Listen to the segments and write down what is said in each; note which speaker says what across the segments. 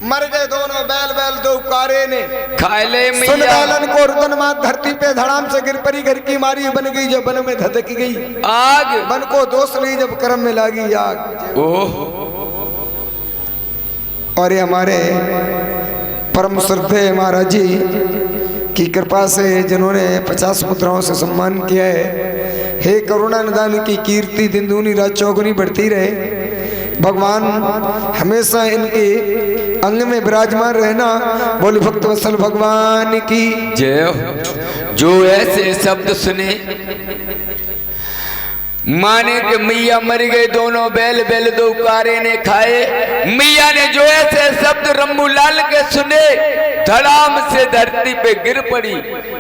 Speaker 1: मर गए दोनों बैल, बैल दो कारे ने
Speaker 2: खाए ले
Speaker 1: सुन
Speaker 2: मैया।
Speaker 1: बैलन को रुदन मात धरती पे धड़ाम से गिर पड़ी, घर की मारी बन गई जो बन में धधक गई।
Speaker 2: आग
Speaker 1: बन को दोष ली जब कर्म में लागी आग।
Speaker 2: ओह
Speaker 1: और ये हमारे परम श्रद्धेय महाराज जी की कृपा से जिन्होंने 50 मुद्राओं से सम्मान किया है, हे करुणा निदान की कीर्ति दिन दूनी रात चौगुनी बढ़ती रहे। भगवान हमेशा इनके अंग में विराजमान रहना। बोल भक्त वत्सल भगवान की
Speaker 2: जय हो। जो ऐसे शब्द सुने माने कि मैया मर गए दोनों बैल, बैल दो कारे ने खाए। मैया ने जो ऐसे शब्द रम्मू लाल के सुने, धड़ाम से धरती पे गिर पड़ी,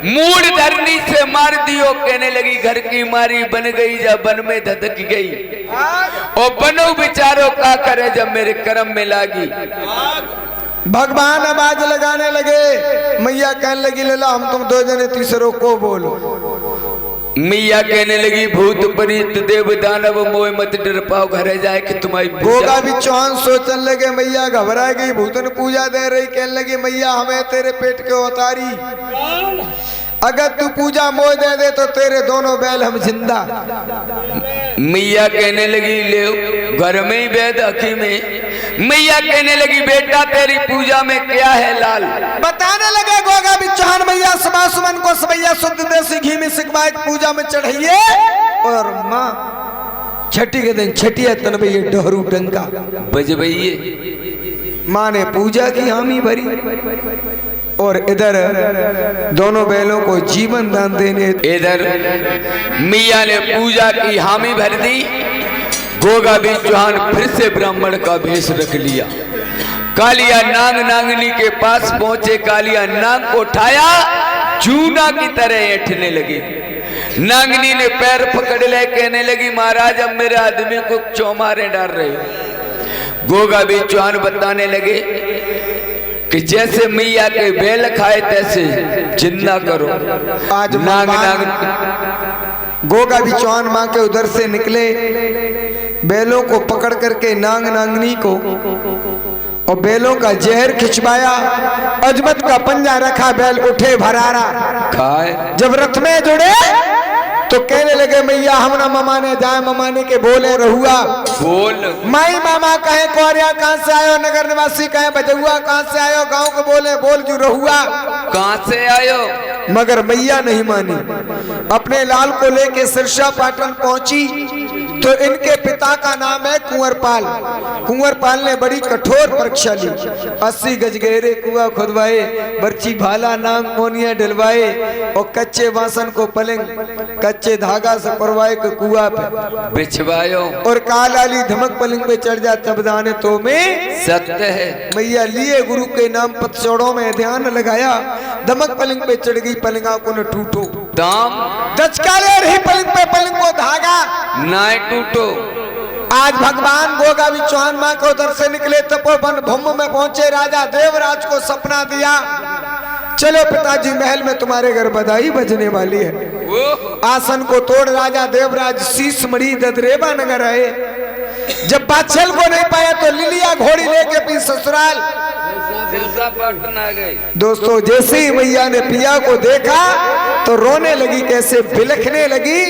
Speaker 2: मूड धरनी से मार दियो। कहने लगी घर की मारी बन गई जब बन में धधक गई। और बनो बेचारो का करे जब मेरे कर्म में लागी।
Speaker 1: भगवान आवाज लगाने लगे। मैया कहने लगी लेला हम तुम दो जने तीसरों को बोलो।
Speaker 2: मैया कहने लगी भूत प्रेत देव दानव मोह मत डर पाओ, घरे जाए कि तुम्हारी
Speaker 1: गोगा भी चौहान सोचने लगे। मैया घबरा गई, भूतन पूजा दे रही। कहने लगी मैया हमें तेरे पेट के उतारी, अगर तू पूजा मोह दे दे तो तेरे दोनों बैल हम जिंदा।
Speaker 2: मैया कहने लगी ले घर में ही वेद हकीम में। मैया कहने लगी बेटा तेरी पूजा में क्या है लाल।
Speaker 1: बताने लगे गोगा भी चौहान मैया सुबह सुमन को सवैया शुद्ध देसी घी में सिकवाए पूजा में चढ़ाइए। और माँ छठी के दिन छठिया तन भैया डहरू डंका
Speaker 2: बजबैये।
Speaker 1: माँ ने पूजा की हामी भरी और इधर दोनों बैलों को जीवन दान देने।
Speaker 2: इधर मैया ने पूजा की हामी भर दी। गोगा भी चौहान फिर से ब्राह्मण का भेष रख लिया। कालिया नाग नागनी के पास पहुंचे। कालिया नाग को उठाया, जूना की तरह ऐठने लगी। नागनी ने पैर पकड़ ले, कहने लगी महाराज अब मेरे आदमी को चौमारे डाल रहे हो। गोगा भी चौहान बताने लगे कि जैसे मैया के बैल खाए तैसे जिंदा करो।
Speaker 1: आज
Speaker 2: नाग नाग
Speaker 1: गोगा भी चौहान माँ के उधर से निकले, बैलों को पकड़ करके नाग नागनी को और बैलों का जहर खिंचवाया। अजमत का पंजा रखा, बैल उठे भरारा
Speaker 2: खाए।
Speaker 1: जब रथ में जुड़े तो कहने लगे मैया हम ना ममाने जाए, ममाने के बोले रहुआ
Speaker 2: बोल।
Speaker 1: माई मामा कहे कोरिया कहाँ से आयो, नगर निवासी कहे बजहुआ कहाँ से आयो, गांव के बोले बोल जो रहुआ
Speaker 2: कहाँ से आयो।
Speaker 1: मगर मैया नहीं मानी। अपने लाल को लेके सिरसा पाटन पहुंची तो इनके पिता का नाम है कुंवरपाल। कुंवरपाल ने बड़ी कठोर परीक्षा ली। 80 गज गहरे कुआं खुदवाए, बर्ची भाला नाग मोनिया डलवाए और कच्चे बासन को पलंग कच्चे धागा से परवाए के कुआ पे
Speaker 2: बिछवायो।
Speaker 1: और कालाली धमक पलंग पे चढ़ जा तब दाने तो में
Speaker 2: सत्य है।
Speaker 1: मैया लिए गुरु के नाम पतचौड़ों में ध्यान लगाया। धमक पलंग पे चढ़ गई, पलंगा को न टूटो।
Speaker 2: दाम
Speaker 1: दचका ले रही पलंग पे, पलंग को धागा
Speaker 2: नाय टूटो।
Speaker 1: आज भगवान गोगा भी चौहान माँ को उधर से निकले, तपोवन भूमि में पहुंचे। राजा देवराज को सपना दिया, चलो पिताजी महल में तुम्हारे घर बधाई बजने वाली है। आसन को तोड़ राजा देवराज शीश मणि ददरेवा नगर आए। जब बादशाह को नहीं पाया तो लिलिया घोड़ी लेके अपनी ससुराल
Speaker 2: पटना गई।
Speaker 1: दोस्तों जैसे ही मैया ने पिया को देखा तो रोने लगी, कैसे बिलखने लगी।